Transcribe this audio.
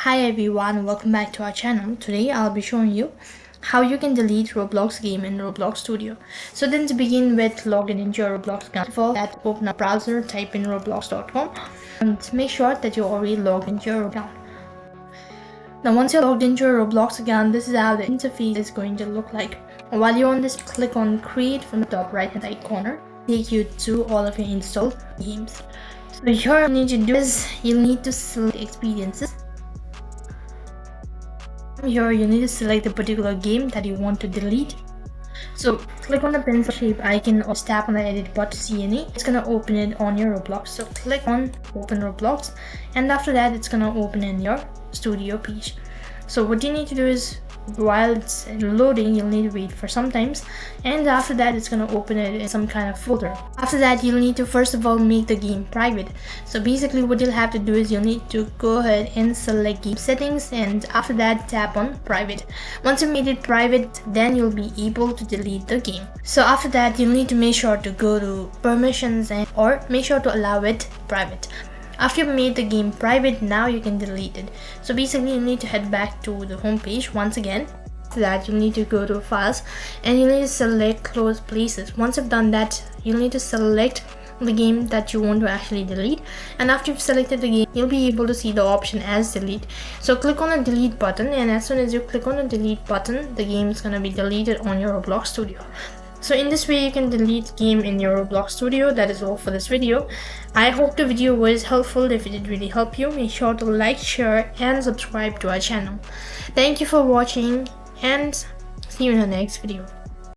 Hi everyone, welcome back to our channel. Today I'll be showing you how you can delete Roblox game in Roblox Studio. So then to begin with, log in into your Roblox account. Before that, open a browser, type in roblox.com and make sure that you're already logged into your account. Now once you're logged into your Roblox account, this is how the interface is going to look like. While you're on this, click on create from the top right hand side corner. Take you to all of your installed games. So here what you need to do is you'll need to select experiences. Here you need to select the particular game that you want to delete. So click on the pencil shape icon or tap on the edit button to see any. It's gonna open it on your Roblox. So click on open Roblox, and after that it's gonna open in your studio page. So what you need to do is while it's loading, you'll need to wait for some times, and after that it's going to open it in some kind of folder. After that you'll need to first of all make the game private. So basically what you'll have to do is you'll need to go ahead and select game settings, and after that tap on private. Once you made it private, then you'll be able to delete the game. So after that you'll need to make sure to go to permissions or make sure to allow it private. After you've made the game private, now you can delete it. So basically you need to head back to the home page once again. After that you'll need to go to files and you need to select close places. Once you've done that, you'll need to select the game that you want to actually delete, and after you've selected the game, you'll be able to see the option as delete. So click on the delete button, and as soon as you click on the delete button, the game is going to be deleted on your Roblox Studio. So in this way you can delete game in your Roblox Studio. That is all for this video. I hope the video was helpful. If it did really help you, make sure to like, share and subscribe to our channel. Thank you for watching and see you in the next video.